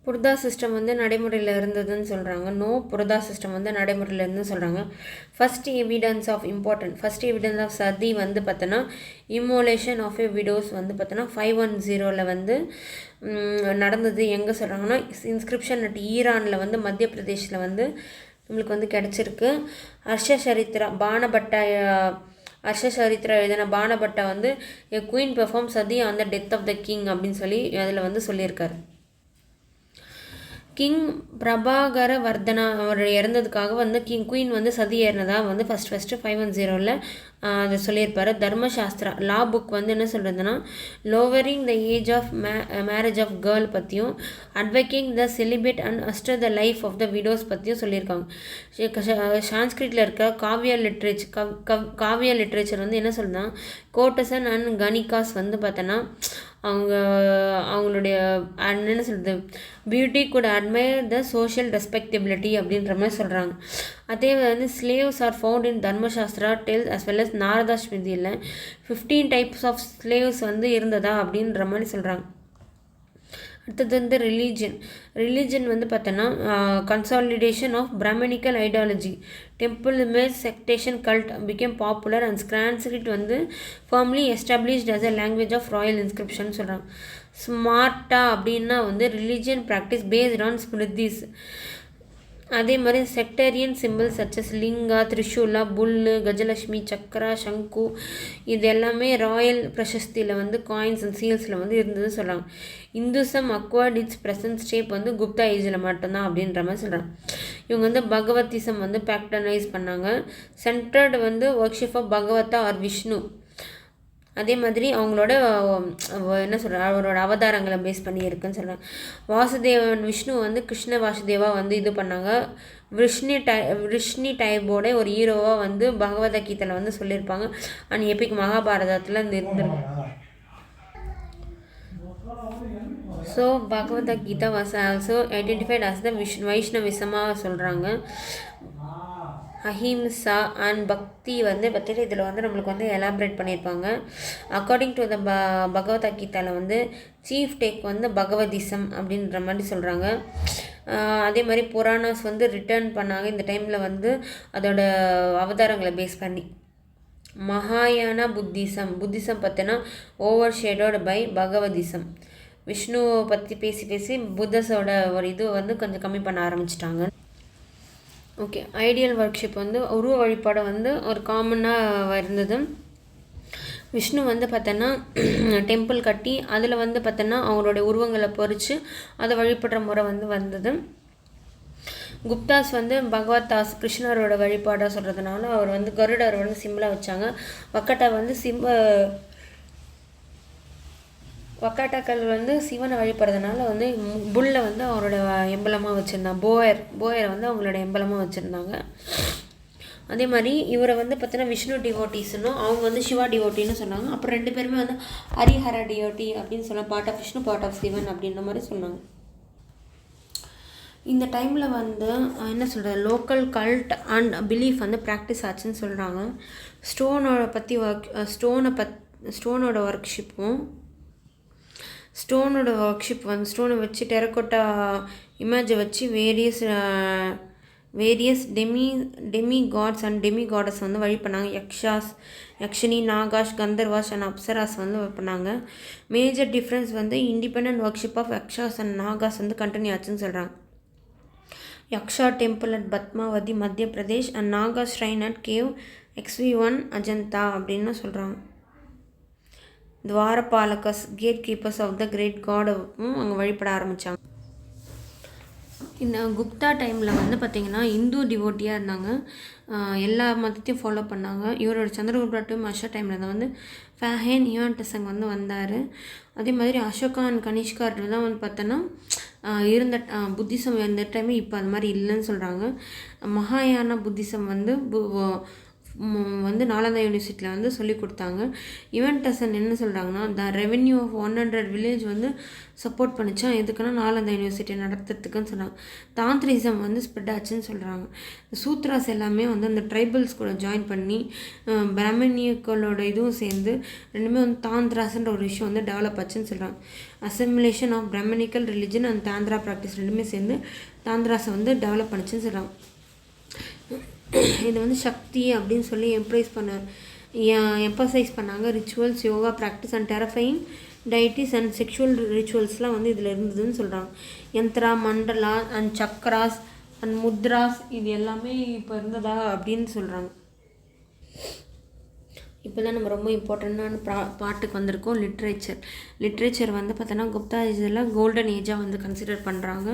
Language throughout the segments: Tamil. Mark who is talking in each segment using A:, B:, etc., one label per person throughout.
A: புர்தா சிஸ்டம் வந்து நடைமுறையில் இருந்ததுன்னு சொல்கிறாங்க. நோ புர்தா சிஸ்டம் வந்து நடைமுறையில் இருந்துன்னு சொல்கிறாங்க. ஃபர்ஸ்ட் எவிடன்ஸ் ஆஃப் சதி வந்து பார்த்தோன்னா இம்மோலேஷன் ஆஃப் எ விடோஸ் வந்து பார்த்தோன்னா 510 வந்து நடந்தது. எங்கே சொல்கிறாங்கன்னா இன்ஸ்கிரிப்ஷன் அட் ஈரானில் வந்து மத்திய பிரதேஷில் வந்து நம்மளுக்கு வந்து கிடச்சிருக்கு. ஹர்ஷசரித்ரா எழுதின பானபட்டா வந்து a queen perform sati on the death of the king அப்படின்னு சொல்லி அதில் வந்து சொல்லியிருக்காரு. கிங் பிரபாகர வர்தனா அவர் இறந்ததுக்காக வந்து குயின் வந்து சதி ஏறினதாக வந்து ஃபஸ்ட்டு 510 அதை சொல்லியிருப்பார். தர்மசாஸ்திரா லா புக் வந்து என்ன சொல்கிறதுனா lowering the age of marriage of girl பற்றியும் advocating the celibate and austere the life of the widows பற்றியும் சொல்லியிருக்காங்க. சான்ஸ்கிரிட்டில் இருக்க காவியா லிட்ரேச்சர் வந்து என்ன சொல்லுதுன்னா கோட்டசன் அண்ட் கணிகாஸ் வந்து பார்த்தோன்னா அவங்களுடைய என்ன சொல்கிறது beauty good admire the social respectability அப்படின்ற மாதிரி சொல்கிறாங்க. அதே வந்து slaves are found in Dharmashastra tells as well as Narada ஸ்மிருதியில் 15 டைப்ஸ் ஆஃப் ஸ்லேவ்ஸ் வந்து இருந்ததா அப்படின்ற மாதிரி சொல்கிறாங்க. அடுத்தது வந்து ரிலீஜன் வந்து பார்த்தோன்னா consolidation of brahmanical ideology temple image sectarian cult became popular and Sanskrit வந்து formally established as a language of royal inscription சொல்கிறாங்க. ஸ்மார்ட்டா அப்படின்னா வந்து religion practice based on smritis. அதே மாதிரி sectarian symbols such as linga trishula bull Gajalakshmi சக்கரா சங்கு இது எல்லாமே ராயல் பிரசஸ்தியில் வந்து காயின்ஸ் அண்ட் சீல்ஸில் வந்து இருந்ததுன்னு சொல்கிறாங்க. இந்துசம் அக்வர்ட் இட்ஸ் ப்ரெசன்ட் ஸ்டேப் வந்து குப்தா ஏஜில் மட்டும்தான் அப்படின்ற மாதிரி சொல்கிறாங்க. இவங்க வந்து பகவத்திசம் வந்து பேக்டனைஸ் பண்ணாங்க. சென்டர்டு வந்து ஒர்க்ஷிப் ஆஃப் பகவதா ஆர் விஷ்ணு. அதே மாதிரி அவங்களோட என்ன சொல்கிறார் அவரோட அவதாரங்களை பேஸ் பண்ணி இருக்குன்னு சொல்கிறாங்க. வாசுதேவன் விஷ்ணு வந்து கிருஷ்ண வாசுதேவா வந்து இது பண்ணாங்க. விஷ்ணி டைப்போட ஒரு ஹீரோவாக வந்து பகவத்கீதையில் வந்து சொல்லியிருப்பாங்க. அண்ட் எபிக் மகாபாரதத்தில் இந்த இருந்திருக்கு. So Bhagavad Gita was also identified as த வைஷ்ணவிசமாக சொல்கிறாங்க. அஹிம்சா அண்ட் பக்தி வந்து பற்றிட்டு இதில் வந்து நம்மளுக்கு வந்து எலாபரேட் பண்ணியிருப்பாங்க. அக்கார்டிங் டு த பகவத்கீதாவில் வந்து சீஃப் டேக் வந்து பகவதிசம் அப்படின்ற மாதிரி சொல்கிறாங்க. அதே மாதிரி புராணாஸ் வந்து ரிட்டர்ன் பண்ணாங்க இந்த டைமில் வந்து அதோட அவதாரங்களை பேஸ் பண்ணி. மகாயான புத்திசம் பார்த்தோன்னா ஓவர் ஷேடோடு பை பகவதிசம். விஷ்ணுவை பற்றி பேசி புத்தஸோட ஒரு இது வந்து கொஞ்சம் கம்மி பண்ண ஆரம்பிச்சிட்டாங்க. ஓகே, ஐடியல் ஒர்க்ஷிப் வந்து உருவ வழிபாடு வந்து ஒரு காமனாக இருந்தது. விஷ்ணு வந்து பார்த்தோன்னா டெம்பிள் கட்டி அதில் வந்து பார்த்தோன்னா அவங்களுடைய உருவங்களை பொறித்து அதை வழிபடுற முறை வந்து வந்தது. குப்தாஸ் வந்து பகவத்தாஸ் கிருஷ்ணரோட வழிபாடாக சொல்கிறதுனால அவர் வந்து கருடர் வந்து சிம்பிளாக வச்சாங்க. வக்கட்டா வந்து வக்காட்டாக்கள் வந்து சிவனை வழிபடுறதுனால வந்து புல்லை வந்து அவரோட எம்பலமாக வச்சுருந்தாங்க. போயரை வந்து அவங்களோட எம்பலமாக வச்சுருந்தாங்க. அதே மாதிரி இவரை வந்து பார்த்தீங்கன்னா விஷ்ணு டிவோட்டிஸ்னும் அவங்க வந்து சிவா டிவோட்டின்னு சொன்னாங்க. அப்புறம் 2 பேருமே வந்து ஹரிஹர டிவோட்டி அப்படின்னு சொன்னாங்க. Part of Vishnu part of Shiva அப்படின்ற மாதிரி சொன்னாங்க. இந்த டைமில் வந்து என்ன சொல்கிறது லோக்கல் கல்ட் அண்ட் பிலீஃப் வந்து ப்ராக்டிஸ் ஆச்சுன்னு சொல்கிறாங்க. ஸ்டோனோட ஒர்க்ஷிப் வந்து ஸ்டோனை வச்சு டெரக்கோட்டா இமேஜை வச்சு various demigods and demigoddess வந்து வழி பண்ணாங்க. யக்ஷினி நாகாஷ் கந்தர்வாஸ் அண்ட் அப்சராஸ் வந்து பண்ணாங்க. மேஜர் டிஃப்ரென்ஸ் வந்து independent worship of yakshas and nagas வந்து கண்டினியூ ஆச்சுன்னு சொல்கிறாங்க. Yaksha temple at Padmavati Madhya Pradesh and naga shrine at cave XV1 Ajanta அப்படின்னு சொல்கிறாங்க. Dwarapalakas gatekeepers of the great காடும் அங்கே வழிபட ஆரம்பித்தாங்க. இந்த குப்தா டைமில் வந்து பார்த்திங்கன்னா இந்து டிவோட்டியாக இருந்தாங்க. எல்லா மதத்தையும் ஃபாலோ பண்ணாங்க. இவரோட சந்திரகுப்தா டு அஷா டைமில் தான் வந்து ஃபேஹேன் ஹியான்டசங் வந்து வந்தார். அதே மாதிரி அசோகான் கனிஷ்காரில் தான் வந்து பார்த்தோன்னா இருந்த புத்திசம் இருந்த டைமே இப்போ அது மாதிரி இல்லைன்னு சொல்கிறாங்க. மகாயான புத்திசம் வந்து வந்து நாலந்தா யூனிவர்சிட்டியில் வந்து சொல்லி கொடுத்தாங்க. ஈவென்டசன் என்ன சொல்கிறாங்கன்னா, த ரெவென்யூ ஆஃப் 100 வில்லேஜ் வந்து சப்போர்ட் பண்ணிச்சான். எதுக்குன்னா நாலந்தா யூனிவர்சிட்டி நடத்துறதுக்குன்னு சொன்னாங்க. தாந்திரிசம் வந்து ஸ்ப்ரெட் ஆச்சுன்னு சொல்கிறாங்க. சூத்ராஸ் எல்லாமே வந்து அந்த ட்ரைபல்ஸ் கூட ஜாயின் பண்ணி பிராமணியக்களோட இதுவும் சேர்ந்து ரெண்டுமே வந்து தாந்திராஸ்ன்ற ஒரு விஷயம் வந்து டெவலப் ஆச்சுன்னு சொல்கிறாங்க. Assimilation of brahmanical religion and tantra practice ரெண்டுமே சேர்ந்து தாந்திராஸை வந்து டெவலப் பண்ணிச்சுன்னு சொல்கிறாங்க. இது வந்து சக்தி அப்படின்னு சொல்லி எம்பசைஸ் பண்ணாங்க. Rituals, yoga practice and terrifying deities and sexual ரிச்சுவல்ஸ்லாம் வந்து இதில் இருந்ததுன்னு சொல்கிறாங்க. யந்த்ரா, மண்டலா அண்ட் சக்ராஸ் அண்ட் முத்ராஸ் இது எல்லாமே இப்போ இருந்ததா அப்படின்னு சொல்கிறாங்க. இப்போ தான் நம்ம ரொம்ப இம்பார்ட்டண்ட்டான பாட்டுக்கு வந்திருக்கோம். லிட்ரேச்சர் வந்து பார்த்தோன்னா குப்தா இதில் கோல்டன் ஏஜாக வந்து கன்சிடர் பண்ணுறாங்க.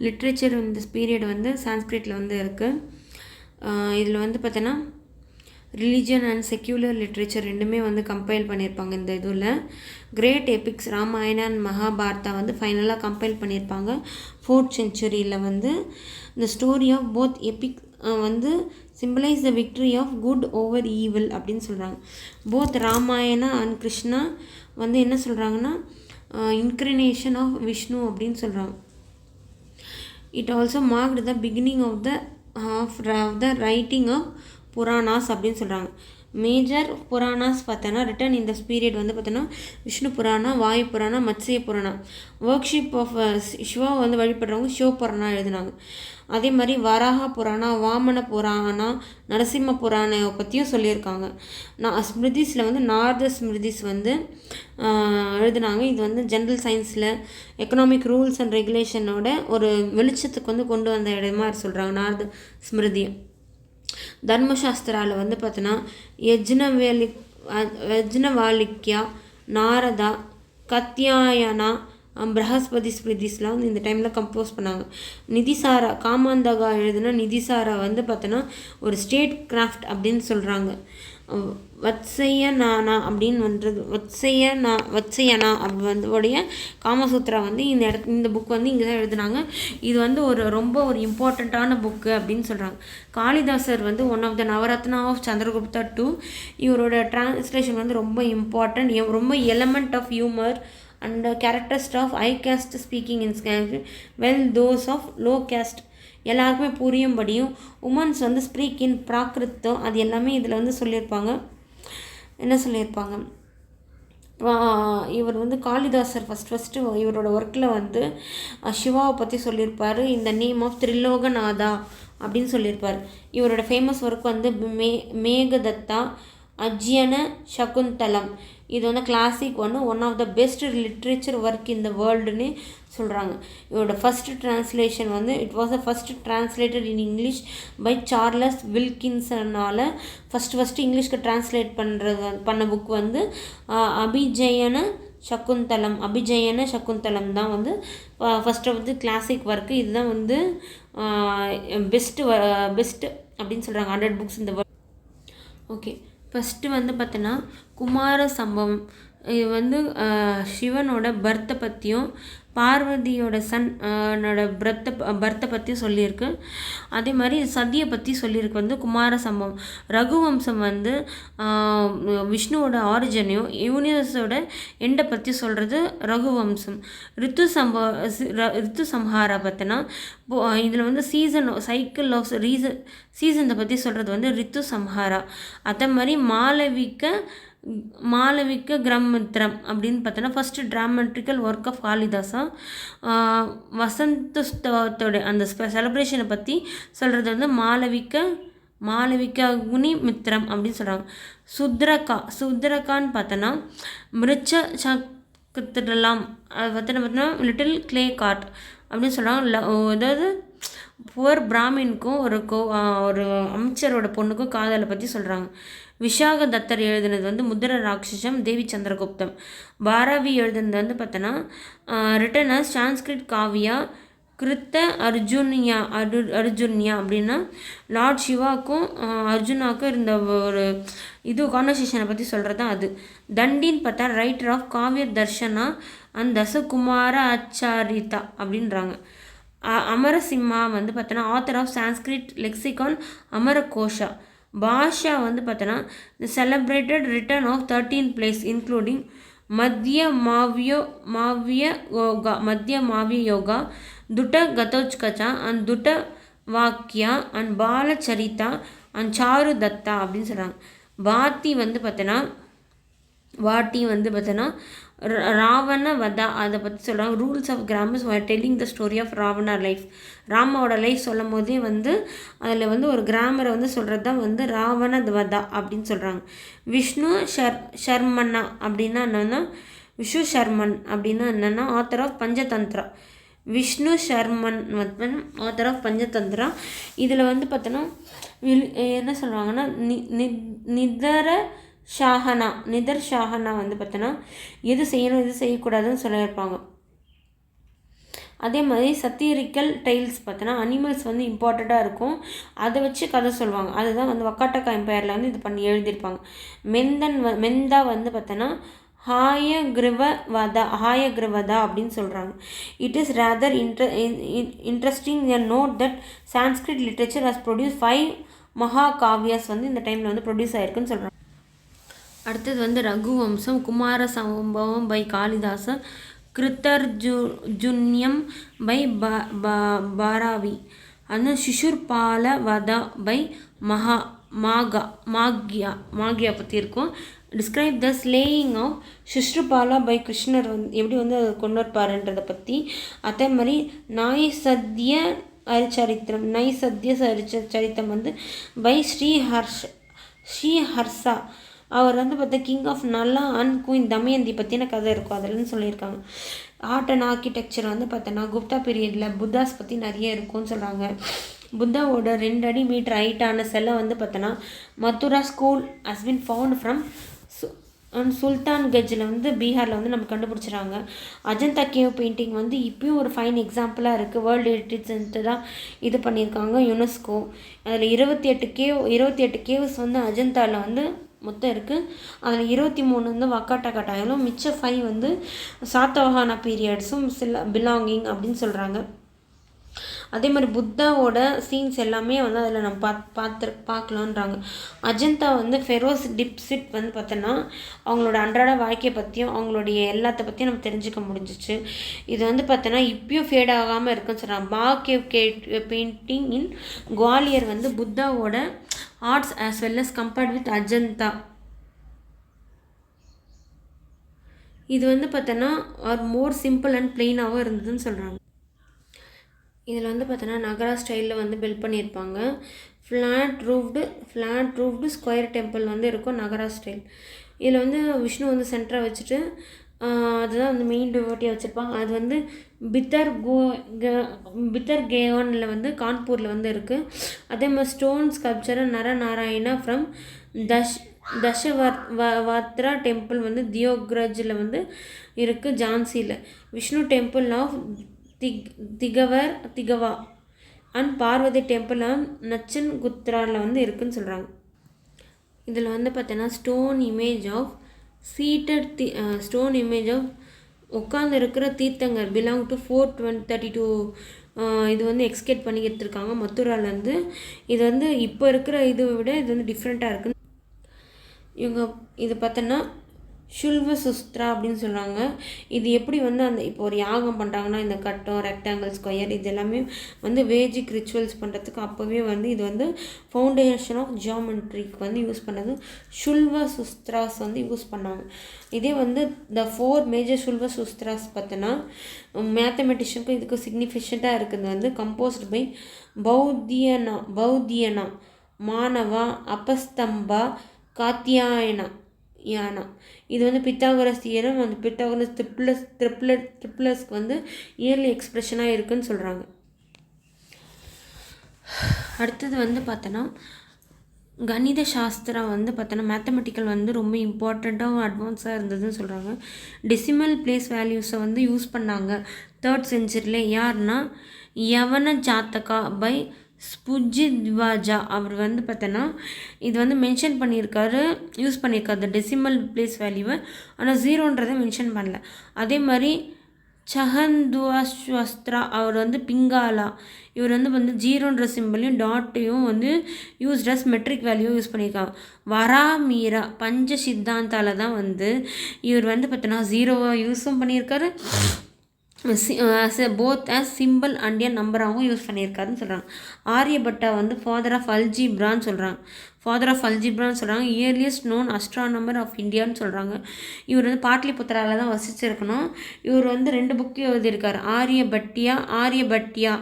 A: லிட்ரேச்சர் இந்த பீரியட் வந்து சான்ஸ்கிரிட்டில் வந்து இருக்குது. இதில் வந்து பார்த்தோன்னா ரிலீஜியன் அண்ட் செக்யூலர் லிட்ரேச்சர் ரெண்டுமே வந்து கம்பைல் பண்ணியிருப்பாங்க. இந்த இதில் great epics Ramayana and Mahabharata வந்து ஃபைனலாக கம்பைல் பண்ணியிருப்பாங்க 4th centuryயில் வந்து. இந்த ஸ்டோரி ஆஃப் போத் எபிக் வந்து symbolises the victory of good over evil அப்படின்னு சொல்கிறாங்க. போத் ராமாயணா அண்ட் கிருஷ்ணா வந்து என்ன சொல்கிறாங்கன்னா இன்க்ரினேஷன் ஆஃப் விஷ்ணு அப்படின்னு சொல்கிறாங்க. It also marked the beginning of the writing of Puranas அப்படின்னு சொல்கிறாங்க. மேஜர் புராணாஸ் பார்த்தோன்னா ரிட்டன் இந்த பீரியட் வந்து பார்த்தோன்னா விஷ்ணு புராணா, வாயு புராணா, மத்ஸ்ய புராணா. ஒர்க்ஷிப் ஆஃப் சிவா வந்து வழிபடுறவங்க சிவ புராணா எழுதினாங்க. அதே மாதிரி வராக புராணா, வாமன புராணா, நரசிம்ம புராணை பற்றியும் சொல்லியிருக்காங்க. ஸ்மிருதிஸில் வந்து நாரத ஸ்மிருதிஸ் வந்து எழுதினாங்க. இது வந்து ஜென்ரல் சயின்ஸில் எக்கனாமிக் ரூல்ஸ் அண்ட் ரெகுலேஷனோட ஒரு வெளிச்சத்துக்கு வந்து கொண்டு வந்த இடமா சொல்கிறாங்க நாரத ஸ்மிருதியை. தர்மசாஸ்திராவில் வந்து பார்த்தோன்னா யஜ்னவாலிக்யா, நாரதா, கத்யாயனா, பிரகஸ்பதி ஸ்மிருதிஸ்லாம் வந்து இந்த டைமில் கம்போஸ் பண்ணாங்க. நிதிசாரா, காமாந்தகா எழுதுனா நிதிசாரா வந்து பார்த்தோன்னா ஒரு ஸ்டேட் கிராஃப்ட் அப்படின்னு சொல்கிறாங்க. வத்சயனானா அப்படின்னு வந்துறது வத்சயனா அப்படி வந்து உடைய காமசூத்ரா வந்து இந்த புக் வந்து இங்கே தான் எழுதுனாங்க. இது வந்து ரொம்ப ஒரு இம்பார்ட்டண்ட்டான புக்கு அப்படின்னு சொல்கிறாங்க. காளிதாசர் வந்து one of the navaratna of Chandragupta 2. இவரோட டிரான்ஸ்லேஷன் வந்து ரொம்ப இம்பார்ட்டண்ட். ரொம்ப element of humour and characteristic of high caste speaking in well those of low caste எல்லாருக்குமே புரியும்படியும் உமன்ஸ் வந்து ஸ்பீக் இன் பிராகிருத்தம் அது எல்லாமே இதில் வந்து சொல்லியிருப்பாங்க. என்ன சொல்லியிருப்பாங்க, இவர் வந்து காளிதாசர் ஃபஸ்ட்டு இவரோட ஒர்க்கில் வந்து சிவாவை பற்றி சொல்லியிருப்பார். இந்த நேம் ஆஃப் திரிலோகநாதா அப்படின்னு சொல்லியிருப்பார். இவரோட ஃபேமஸ் ஒர்க் வந்து மேகதத்தா, அஜ்யன சகுந்தலம். இது வந்து classic one of the best literature work in the வேர்ல்டுன்னு சொல்கிறாங்க. இவரோட ஃபஸ்ட்டு ட்ரான்ஸ்லேஷன் வந்து it was the first translated in English by Charles வில்கின்சனால் ஃபஸ்ட்டு இங்கிலீஷ்க்கு ட்ரான்ஸ்லேட் பண்ண புக் வந்து அபிஜயன சகுந்தலம் தான் வந்து ஃபஸ்ட்டு வந்து கிளாசிக் ஒர்க்கு. இதுதான் வந்து பெஸ்ட்டு அப்படின்னு சொல்கிறாங்க 100 books இந்த வேர்ல்ட். ஓகே, ஃபஸ்ட்டு வந்து பார்த்தோன்னா குமார சம்பவம். இது வந்து சிவனோட பர்த்தை பற்றியும் பார்வதியோட பர்த்தை பற்றியும் சொல்லியிருக்கு. அதே மாதிரி சதியை பற்றி சொல்லியிருக்கு வந்து குமார சம்பவம். ரகுவம்சம் வந்து விஷ்ணுவோட ஆரிஜனையும் யூனிவர்ஸோட எண்டை பற்றி சொல்கிறது ரகுவம்சம். ரித்து சம்ஹாரா பார்த்தினா இதில் வந்து சைக்கிள் ஆஃப் சீசனை பற்றி சொல்கிறது வந்து ரித்து சம்ஹாரா. அதே மாதிரி மாளவிக கிரமித்ரம் அப்படின்னு பார்த்தோன்னா ஃபஸ்ட்டு ட்ராமெட்ரிக்கல் ஒர்க் ஆஃப் காளிதாசா. வசந்தோத்சவத்தோட அந்த செலிப்ரேஷனை பற்றி சொல்கிறது வந்து மாளவிக குணிமித்ரம் அப்படின்னு சொல்கிறாங்க. சுத்ரகான்னு பார்த்தோன்னா மிருச்ச சக்கத்திரலாம் அதை பார்த்தோன்னா லிட்டில் கிளே கார்ட் அப்படின்னு சொல்கிறாங்க. அதாவது புவர் பிராமின்க்கும் ஒரு அமைச்சரோட பொண்ணுக்கும் காதலை பற்றி சொல்கிறாங்க. விஷாக தத்தர் எழுதினது வந்து முத்திர ராட்சசம், தேவி சந்திரகுப்தம். பாரவி எழுதுனது வந்து பார்த்தோன்னா ரிட்டன் அஸ் சான்ஸ்கிரிட் காவியா கிருத்த அர்ஜுன்யா அப்படின்னா லார்ட் சிவாக்கும் அர்ஜுனாவுக்கும் இருந்த ஒரு கான்வர்சேஷனை பற்றி சொல்கிறது தான் அது. தண்டின்னு பார்த்தா ரைட்டர் ஆஃப் காவிய தர்ஷனா அண்ட் தசகுமார ஆச்சாரிதா அப்படின்றாங்க. அமரசிம்மா வந்து பார்த்தோன்னா ஆத்தர் ஆஃப் சான்ஸ்கிரிட் லெக்சிகான் அமரகோஷா. பாஷா வந்து பார்த்தோன்னா the celebrated return of 13 plays including மத்திய மாவிய யோகா துட்ட கதோச்கச்சா and Dutavakya and Balacharita and Charudatta அப்படின்னு சொல்கிறாங்க. வாட்டி வந்து பார்த்தோன்னா ராவண வதா அதை பற்றி சொல்கிறாங்க. Rules of grammars are telling the story of Ravana life. ராமாவோட லைஃப் சொல்லும் போதே வந்து அதில் வந்து ஒரு கிராமரை வந்து சொல்கிறது தான் வந்து ராவண வதா அப்படின்னு சொல்கிறாங்க. விஷ்ணு ஷர்மன்னா அப்படின்னா என்னென்னா author of Panchatantra. Vishnu Sharman author of Panchatantra. இதில் வந்து பார்த்தோன்னா என்ன சொல்கிறாங்கன்னா நிதர் ஷாஹனா வந்து பார்த்தோன்னா எது செய்யணும் எது செய்யக்கூடாதுன்னு சொல்லியிருப்பாங்க. அதே மாதிரி சத்திரிக்கல் டைல்ஸ் பார்த்தோன்னா அனிமல்ஸ் வந்து இம்பார்ட்டண்ட்டாக இருக்கும், அதை வச்சு கதை சொல்லுவாங்க. அதுதான் வந்து வக்காட்டக்கா எம்பையரில் வந்து இது பண்ணி எழுதியிருப்பாங்க. மெந்தா வந்து பார்த்தோன்னா ஹாயக்ரவதா அப்படின்னு சொல்கிறாங்க. It is rather interesting note that Sanskrit literature has produce 5 mahakavyas வந்து இந்த டைமில் வந்து ப்ரொடியூஸ் ஆயிருக்குன்னு சொல்கிறாங்க. அடுத்தது வந்து Raghuvamsham, Kumarasambhavam by Kalidasa, Kiratarjuniyam by Bharavi, அந்த சிசுர்பால வதா பை மாகியா பற்றி இருக்கும். Describe the slaying of Shishupala by கிருஷ்ணர் வந்து எப்படி வந்து அதை கொண்டு வரப்பாருன்றதை பற்றி. அதே மாதிரி நைசத்ய சரித்திரம் வந்து பை ஸ்ரீஹர்ஷா. அவர் வந்து பார்த்தா கிங் ஆஃப் நல்லா அண்ட் குயின் தமயந்தி பற்றின கதை இருக்கும் அதில்னு சொல்லியிருக்காங்க. ஆர்ட் அண்ட் ஆர்கிடெக்சர் வந்து பார்த்தோன்னா குப்தா பீரியடில் புத்தாஸ் பற்றி நிறைய இருக்கும்னு சொல்கிறாங்க. புத்தாவோட 2 அடி மீட்டர் ஹைட்டான சிலை வந்து பார்த்தோன்னா Mathura school has been found from சுல்தான்கஞ்சில் வந்து பீகாரில் வந்து நம்ம கண்டுபிடிச்சிறாங்க. அஜந்தா கேவ் பெயிண்டிங் வந்து இப்பயும் ஒரு ஃபைன் எக்ஸாம்பிளாக இருக்குது. வேர்ல்டு ஹெரிட்டேஜ் சென்டராக இது பண்ணியிருக்காங்க யுனெஸ்கோ. அதில் 28 கேவ்ஸ் வந்து அஜந்தாவில் வந்து மொத்தம் இருக்குது. அதில் 23 வந்து வக்காட்டக்கா டைலும், மிச்ச 5 வந்து சாத்தவாஹனா பீரியட்ஸும் பிலாங்கிங் அப்படின்னு சொல்கிறாங்க. அதே மாதிரி புத்தாவோட சீன்ஸ் எல்லாமே வந்து அதில் நம்ம பார்க்கலான்றாங்க. அஜந்தா வந்து ஃபெரோஸ் டிப்சிட் வந்து பார்த்தோன்னா அவங்களோட அன்றாட வாழ்க்கையை பற்றியும் அவங்களுடைய எல்லாத்த பற்றியும் நம்ம தெரிஞ்சுக்க முடிஞ்சிச்சு. இது வந்து பார்த்தோன்னா இப்பயும் ஃபேட் ஆகாமல் இருக்குன்னு சொல்கிறாங்க. பாகேவ் பெயிண்டிங் இன் குவாலியர் வந்து புத்தாவோட arts as well as compared with Ajanta. இது வந்து பார்த்தோன்னா ஆர் மோர் சிம்பிள் அண்ட் பிளெயினாகவும் இருந்ததுன்னு சொல்கிறாங்க. இதில் வந்து பார்த்தோன்னா நகரா ஸ்டைலில் வந்து பில்ட் பண்ணியிருப்பாங்க. ஃப்ளாட் ரூஃப்டு ஸ்கொயர் டெம்பிள் வந்து இருக்கும் நகரா ஸ்டைல். இதில் வந்து விஷ்ணு வந்து சென்டராக வச்சுட்டு அதுதான் வந்து மெயின் டிவோட்டியாக வச்சுருப்பாங்க. அது வந்து பித்தர்கேவனில் வந்து கான்பூரில் வந்து இருக்குது. அதே மாதிரி stone sculpture Naranarayana from Dashavatara temple வந்து தியோக்ரஜில் வந்து இருக்குது ஜான்சியில். Vishnu temple of Tigawa and Parvati temple of Nachna குத்ராவில் வந்து இருக்குதுன்னு சொல்கிறாங்க. இதில் வந்து பார்த்தோன்னா ஸ்டோன் இமேஜ் ஆஃப் உட்காந்து இருக்கிற தீர்த்தங்கர் பிலாங் டு 432 இது வந்து எக்ஸ்கேட் பண்ணி எடுத்துருக்காங்க மதுராலேருந்து. இது வந்து இப்போ இருக்கிற இதை விட இது வந்து டிஃப்ரெண்ட்டாக இருக்குது. இவங்க இது பார்த்தோன்னா ஷுல்வ சுஸ்திரா அப்படின்னு சொல்கிறாங்க. இது எப்படி வந்து அந்த இப்போ ஒரு யாகம் பண்ணுறாங்கன்னா இந்த கட்டம் ரெக்டாங்கிள் ஸ்கொயர் இது எல்லாமே வந்து வேஜிக் ரிச்சுவல்ஸ் பண்ணுறதுக்கு அப்போவே வந்து இது வந்து ஃபவுண்டேஷன் ஆஃப் ஜியாமெட்ரிக்கு வந்து யூஸ் பண்ணது ஷுல்வ சுஸ்திராஸ் வந்து யூஸ் பண்ணாங்க. இதே வந்து த 4 மேஜர் ஷுல்வ சுஸ்திராஸ் பார்த்தோன்னா மேத்தமெட்டிஷனுக்கும் இதுக்கும் சிக்னிஃபிகண்ட்டாக இருக்குது. வந்து கம்போஸ்ட் பை பௌத்தியனா மானவா அபஸ்தம்பா காத்தியாயனா. இது வந்து பித்தாகரஸ் தியரம், அந்த பித்தாகரஸ் ட்ரிப்ளஸ்க்கு வந்து இயர்லி எக்ஸ்பிரஷனாக இருக்குதுன்னு சொல்கிறாங்க. அடுத்தது வந்து பார்த்தோன்னா கணித சாஸ்திரம் வந்து பார்த்தோன்னா மேத்தமெட்டிக்கல் வந்து ரொம்ப இம்பார்ட்டண்ட்டாகவும் அட்வான்ஸாக இருந்ததுன்னு சொல்கிறாங்க. டெசிமல் பிளேஸ் வேல்யூஸை வந்து யூஸ் பண்ணாங்க 3rd centuryல. யாருன்னா யவன ஜாத்தகா பை ஸ்புஜித்வாஜா. அவர் வந்து பார்த்தோன்னா இது வந்து மென்ஷன் பண்ணியிருக்காரு, யூஸ் பண்ணியிருக்காரு டெசிமல் பிளேஸ் வேல்யூவை. ஆனால் 0ன்றதை மென்ஷன் பண்ணல. அதே மாதிரி சஹந்துவஸ்வஸ்திரா அவர் வந்து பிங்காலா இவர் வந்து ஜீரோன்ற சிம்பிளையும் டாட்டையும் வந்து used as metric value use பண்ணியிருக்காங்க. வராமீரா பஞ்ச சித்தாந்தால தான் வந்து இவர் வந்து பார்த்தீங்கன்னா ஜீரோவை யூஸும் பண்ணியிருக்காரு, both as simple and a நம்பராகவும் யூஸ் பண்ணியிருக்காருன்னு சொல்கிறாங்க. ஆரியபட்டா வந்து ஃபாதர் ஆஃப் அல்ஜிப்ரான்னு சொல்கிறாங்க. இயர்லியஸ்ட் நோன் அஸ்ட்ரானமர் ஆஃப் இந்தியான்னு சொல்கிறாங்க. இவர் வந்து பாட்லிபுத்திராவில் தான் வசிச்சிருக்கணும். இவர் வந்து 2 புக்கு எழுதியிருக்கார். ஆரியபட்டியா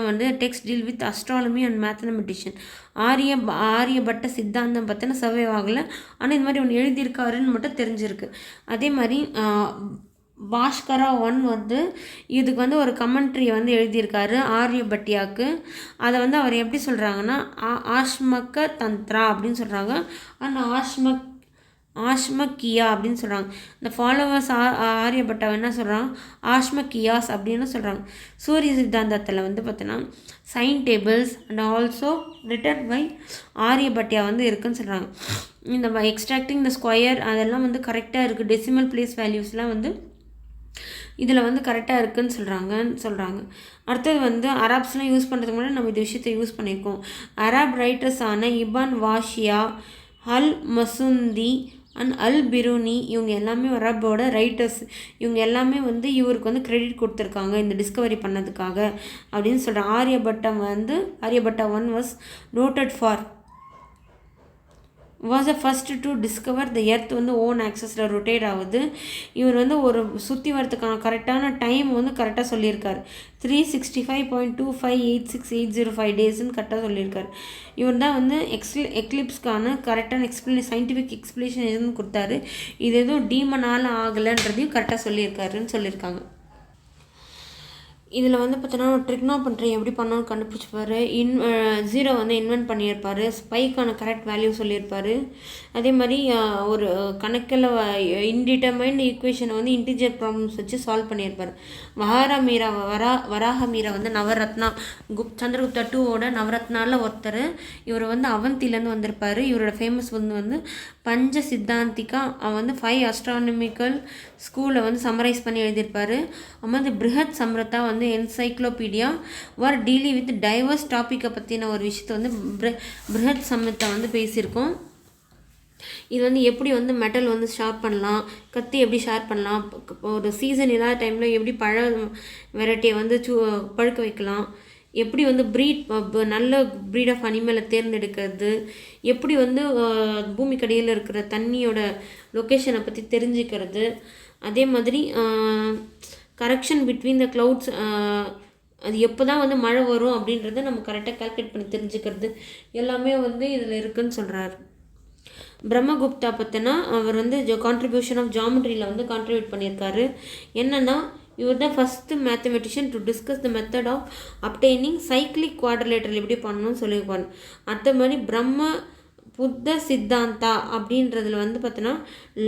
A: வந்து text deal with astronomy and mathematician. Aryabhata Siddhantam பார்த்தீங்கன்னா சர்வே ஆகலை, ஆனால் இந்த மாதிரி ஒன்று எழுதியிருக்காருன்னு மட்டும் தெரிஞ்சிருக்கு. அதே மாதிரி பாஸ்கரா 1 வந்து இதுக்கு வந்து ஒரு கமெண்ட்ரி வந்து எழுதியிருக்காரு ஆரியபட்டியாவுக்கு. அதை வந்து அவர் எப்படி சொல்கிறாங்கன்னா ஆஷ்மக்க தந்த்ரா அப்படின்னு சொல்கிறாங்க, அண்ட் ஆஷ்மக்கியா அப்படின்னு சொல்கிறாங்க. இந்த ஃபாலோவர்ஸ் ஆரியபட்டா என்ன சொல்கிறாங்க, ஆஷ்மக்கியாஸ் அப்படின்னு சொல்கிறாங்க. சூரிய சித்தாந்தத்தில் வந்து பார்த்தீங்கன்னா sine tables and also written by Aryabhatiya வந்து இருக்குதுன்னு சொல்கிறாங்க. இந்த எக்ஸ்ட்ராக்டிங் த ஸ்கொயர் அதெல்லாம் வந்து கரெக்டாக இருக்குது. டெசிமல் பிளேஸ் வேல்யூஸ்லாம் வந்து இதில் வந்து கரெக்டாக இருக்குதுன்னு சொல்கிறாங்க. அடுத்தது வந்து அராப்ஸ்லாம் யூஸ் பண்ணுறதுக்கு முன்னாடி நம்ம இந்த விஷயத்தை யூஸ் பண்ணியிருக்கோம். அராப் ரைட்டர்ஸான இபான் வாஷியா, அல் மசுந்தி அண்ட் அல் பிருனி இவங்க எல்லாமே அரபோட ரைட்டர்ஸ். இவங்க எல்லாமே வந்து இவருக்கு வந்து கிரெடிட் கொடுத்துருக்காங்க இந்த டிஸ்கவரி பண்ணதுக்காக அப்படின்னு சொல்கிறாங்க. Aryabhata 1 was noted for was the first to discover the earth வந்து ஓன் ஆக்சஸில் ரொட்டேட் ஆகுது. இவர் வந்து ஒரு சுற்றி வரத்துக்கான கரெக்டான டைம் வந்து கரெக்டாக சொல்லியிருக்காரு. 365.2586805 டேஸ்ன்னு கரெக்டாக சொல்லியிருக்காரு. இவர் தான் வந்து எக்லிப்ஸ்க்கான கரெக்டான சயின்டிஃபிக் எக்ஸ்பிளேஷன் எதுன்னு கொடுத்தாரு. இது எதுவும் டீமனால் ஆகலைன்றதையும் கரெக்டாக சொல்லியிருக்காருன்னு சொல்லியிருக்காங்க. இதில் வந்து பார்த்தோன்னா ட்ரிக்னோமெட்ரி எப்படி பண்ணணும்னு கண்டுபிடிச்சிப்பார். ஜீரோ வந்து இன்வென்ட் பண்ணியிருப்பார். ஸ்பைக்கான கரெக்ட் வேல்யூ சொல்லியிருப்பார். அதே மாதிரி ஒரு கணக்கில் இன்டிட்டர்மைண்ட் ஈக்குவேஷனை வந்து இன்டிஜர் ப்ராப்ளம்ஸ் வச்சு சால்வ் பண்ணியிருப்பார். வராஹமீரா வந்து நவரத்னா சந்திரகுப்தா 2 நவரத்னாவில் ஒருத்தர். இவர் வந்து அவந்திலேருந்து வந்திருப்பார். இவரோட ஃபேமஸ் வந்து பஞ்ச சித்தாந்திகா வந்து 5 அஸ்ட்ரானமிக்கல் ஸ்கூலை வந்து சம்மரைஸ் பண்ணி எழுதியிருப்பார். வந்து பிருஹத் சம்ரதா வந்து என்சைக்ளோபீடியா வார் டீலி வித் டைவர்ஸ் டாப்பிக்கை பற்றின ஒரு விஷயத்தை வந்து பிருஹத் சம்ரதா வந்து பேசியிருக்கோம். இது வந்து எப்படி வந்து மெட்டல் வந்து ஷார்ப் பண்ணலாம், கத்தி எப்படி ஷார்ப் பண்ணலாம், ஒரு சீசன் இல்லாத டைமில் எப்படி பழ வெரைட்டியை வந்து பழுக்க வைக்கலாம், எப்படி வந்து நல்ல ப்ரீட் ஆஃப் அனிமலை தேர்ந்தெடுக்கிறது, எப்படி வந்து பூமிக்கடியில் இருக்கிற தண்ணியோட லொக்கேஷனை பற்றி தெரிஞ்சுக்கிறது, அதே மாதிரி கரெக்ஷன் பிட்வீன் த க்ளவுட்ஸ் அது எப்போ தான் வந்து மழை வரும் அப்படின்றத நம்ம கரெக்டாக கால்குலேட் பண்ணி தெரிஞ்சுக்கிறது எல்லாமே வந்து இதில் இருக்குதுன்னு சொல்கிறார். பிரம்மகுப்தா பற்றினா அவர் வந்து கான்ட்ரிபியூஷன் ஆஃப் ஜாமெட்ரியில் வந்து கான்ட்ரிபியூட் பண்ணியிருக்காரு. என்னென்னா இவர் தான் first mathematician to discuss the method of obtaining cyclic quadrilateral எப்படி பண்ணணும்னு சொல்லியிருப்பாரு. மற்ற மாதிரி புத்த சித்தாந்தா அப்படின்றதுல வந்து பார்த்தோன்னா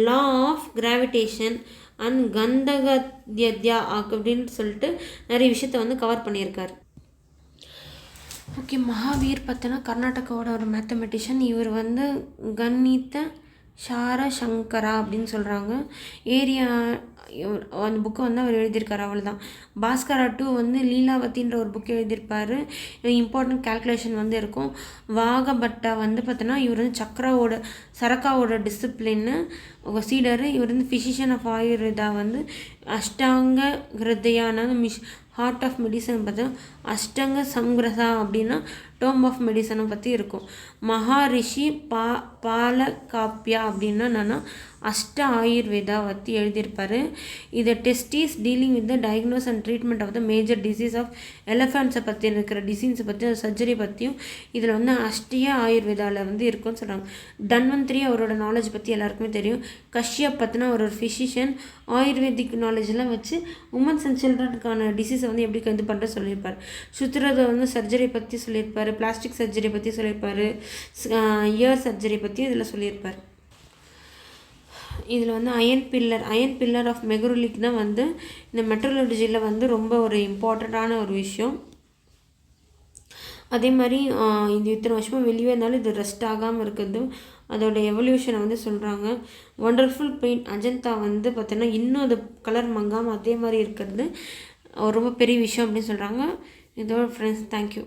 A: லா ஆஃப் கிராவிடேஷன் அண்ட் கந்தகத்யா அப்படின்னு சொல்லிட்டு நிறைய விஷயத்த வந்து கவர் பண்ணியிருக்காரு. ஓகே, மகாவீர் பார்த்தோன்னா கர்நாடகாவோட ஒரு மேத்தமெட்டிஷியன். இவர் வந்து கணித ஷாரசங்கரா அப்படின்னு சொல்கிறாங்க. அந்த புக்கை வந்து அவர் எழுதியிருக்காரு, அவ்வளோதான். பாஸ்கரா 2 வந்து லீலாவத்தின்ற ஒரு புக்கு எழுதியிருப்பார். இம்பார்ட்டன்ட் கால்குலேஷன் வந்து இருக்கும். வாகபட்டா வந்து பார்த்தோன்னா இவர் வந்து சரக்காவோட டிசிப்ளின்னு சீடரு. இவர் வந்து ஃபிசிஷியன் ஆஃப் ஆயுர்வேதா வந்து அஷ்டாங்க ஹிருதயான ஹார்ட் ஆஃப் மெடிசன் பார்த்தா அஷ்டங்க சங்கிரசா அப்படின்னா டோம் ஆஃப் மெடிசனை பற்றி இருக்கும். மகாரிஷி பாலகாப்பியா அப்படின்னா என்னென்னா அஷ்ட ஆயுர்வேதா பற்றி எழுதியிருப்பார். இதை texts dealing with the diagnose and treatment of the major disease of எலஃபண்ட்ஸை பற்றி இருக்கிற டிசீஸை பற்றி சர்ஜரி பற்றியும் இதில் வந்து அஷ்டிய ஆயுர்வேதாவில் வந்து இருக்குன்னு சொல்கிறாங்க. தன்வந்திரி அவரோட நாலேஜ் பற்றி எல்லாருக்குமே தெரியும். கஷ்யப் பற்றினா ஒரு ஃபிசிஷியன் ஆயுர்வேதிக் நாலேஜெலாம் வச்சு உமன்ஸ் அண்ட் சில்ட்ரனுக்கான டிசீஸை வந்து எப்படி இது பண்ணுற சொல்லியிருப்பார். சுத்ரதை வந்து சர்ஜரி பற்றி சொல்லியிருப்பார். பிளாஸ்டிக் சர்ஜரி பற்றி சொல்லியிருப்பார். இயர் சர்ஜரி பற்றி இதில் சொல்லியிருப்பார். இதில் வந்து அயன் பில்லர் ஆஃப் மெக்ரூலிக் தான் வந்து இந்த மெட்ரலஜியில் வந்து ரொம்ப ஒரு இம்பார்ட்டண்ட்டான ஒரு விஷயம். அதே மாதிரி இது இத்தனை வருஷமாக வெளியே இருந்தாலும் இது ரெஸ்ட் ஆகாமல் இருக்குது. அதோட எவல்யூஷனை வந்து சொல்கிறாங்க. ஒண்டர்ஃபுல் பெயிண்ட் அஜந்தா வந்து பார்த்தீங்கன்னா இன்னும் அது கலர் மங்காமல் அதே மாதிரி இருக்கிறது ரொம்ப பெரிய விஷயம் அப்படின்னு சொல்கிறாங்க. இதோட ஃப்ரெண்ட்ஸ், தேங்க்யூ.